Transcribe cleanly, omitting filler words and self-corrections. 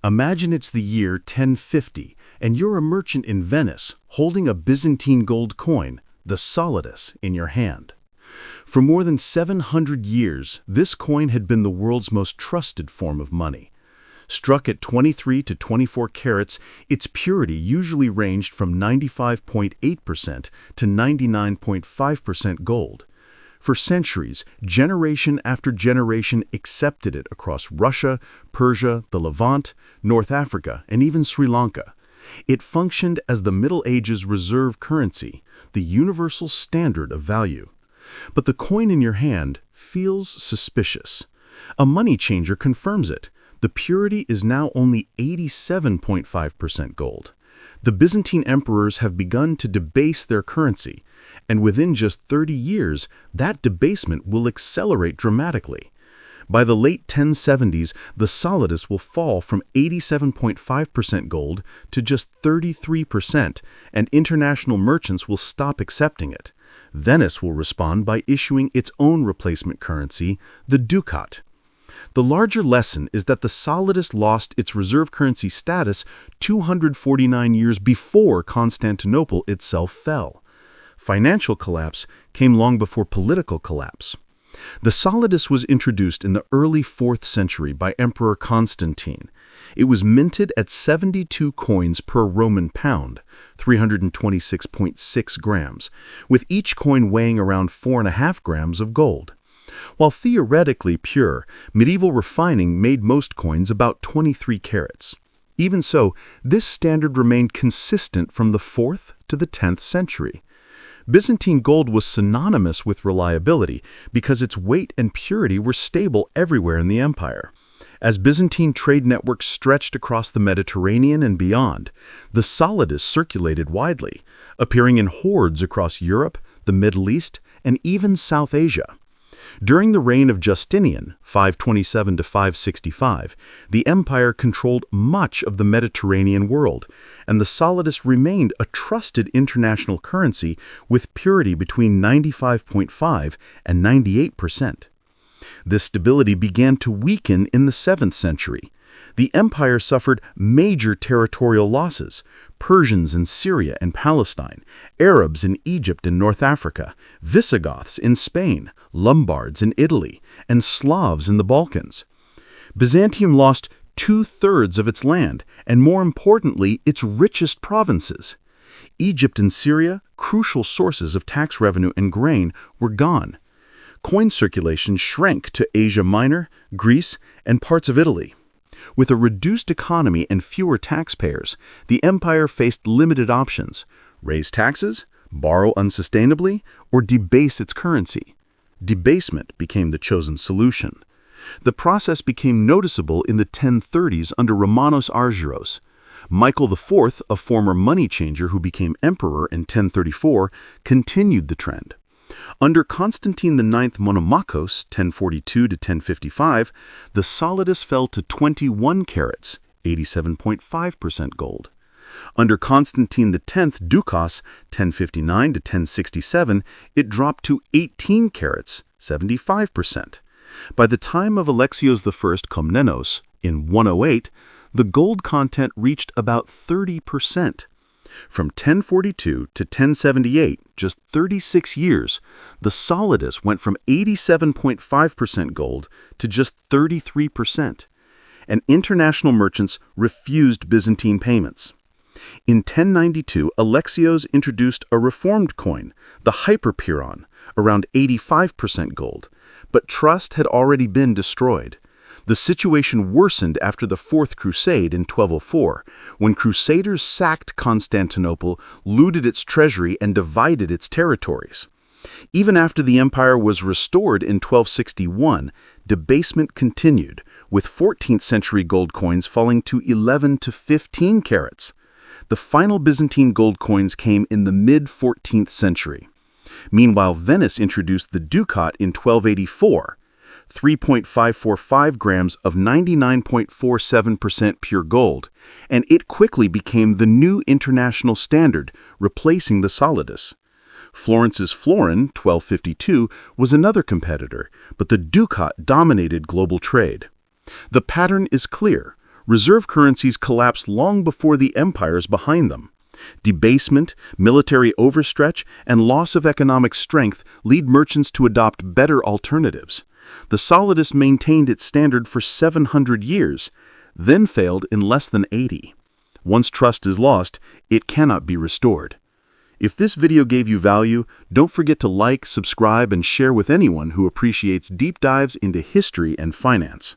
Imagine it's the year 1050, and you're a merchant in Venice holding a Byzantine gold coin, the solidus, in your hand. For more than 700 years, this coin had been the world's most trusted form of money. Struck at 23 to 24 carats, its purity usually ranged from 95.8% to 99.5% gold. For centuries, generation after generation accepted it across Russia, Persia, the Levant, North Africa, and even Sri Lanka. It functioned as the Middle Ages' reserve currency, the universal standard of value. But the coin in your hand feels suspicious. A money changer confirms it. The purity is now only 87.5% gold. The Byzantine emperors have begun to debase their currency, and within just 30 years, that debasement will accelerate dramatically. By the late 1070s, the solidus will fall from 87.5% gold to just 33%, and international merchants will stop accepting it. Venice will respond by issuing its own replacement currency, the ducat. The larger lesson is that the solidus lost its reserve currency status 249 years before Constantinople itself fell. Financial collapse came long before political collapse. The solidus was introduced in the early 4th century by Emperor Constantine. It was minted at 72 coins per Roman pound, 326.6 grams, with each coin weighing around 4.5 grams of gold. While theoretically pure, medieval refining made most coins about 23 carats. Even so, this standard remained consistent from the 4th to the 10th century. Byzantine gold was synonymous with reliability because its weight and purity were stable everywhere in the empire. As Byzantine trade networks stretched across the Mediterranean and beyond, the solidus circulated widely, appearing in hordes across Europe, the Middle East, and even South Asia. During the reign of Justinian, 527 to 565, the empire controlled much of the Mediterranean world, and the solidus remained a trusted international currency with purity between 95.5 and 98%. This stability began to weaken in the 7th century. The empire suffered major territorial losses: Persians in Syria and Palestine, Arabs in Egypt and North Africa, Visigoths in Spain, Lombards in Italy, and Slavs in the Balkans. Byzantium lost 2/3 of its land, and more importantly, its richest provinces. Egypt and Syria, crucial sources of tax revenue and grain, were gone. Coin circulation shrank to Asia Minor, Greece, and parts of Italy. With a reduced economy and fewer taxpayers, the empire faced limited options: raise taxes, borrow unsustainably, or debase its currency. Debasement became the chosen solution. The process became noticeable in the 1030s under Romanos Argyros. Michael IV, a former money changer who became emperor in 1034, continued the trend. Under Constantine IX Monomachos, 1042 to 1055, the solidus fell to 21 carats, 87.5% gold. Under Constantine X Ducas, 1059 to 1067, it dropped to 18 carats, 75%. By the time of Alexios I Komnenos, in 108, the gold content reached about 30%. From 1042 to 1078, just 36 years, the solidus went from 87.5% gold to just 33%, and international merchants refused Byzantine payments. In 1092, Alexios introduced a reformed coin, the hyperpyron, around 85% gold, but trust had already been destroyed. The situation worsened after the Fourth Crusade in 1204, when crusaders sacked Constantinople, looted its treasury, and divided its territories. Even after the empire was restored in 1261, debasement continued, with 14th century gold coins falling to 11 to 15 carats. The final Byzantine gold coins came in the mid-14th century. Meanwhile, Venice introduced the ducat in 1284, 3.545 grams of 99.47% pure gold, and it quickly became the new international standard, replacing the solidus. Florence's florin, 1252, was another competitor, but the ducat dominated global trade. The pattern is clear: Reserve currencies collapsed long before the empires behind them. Debasement, military overstretch, and loss of economic strength lead merchants to adopt better alternatives. The solidus maintained its standard for 700 years, then failed in less than 80. Once trust is lost, it cannot be restored. If this video gave you value, don't forget to like, subscribe, and share with anyone who appreciates deep dives into history and finance.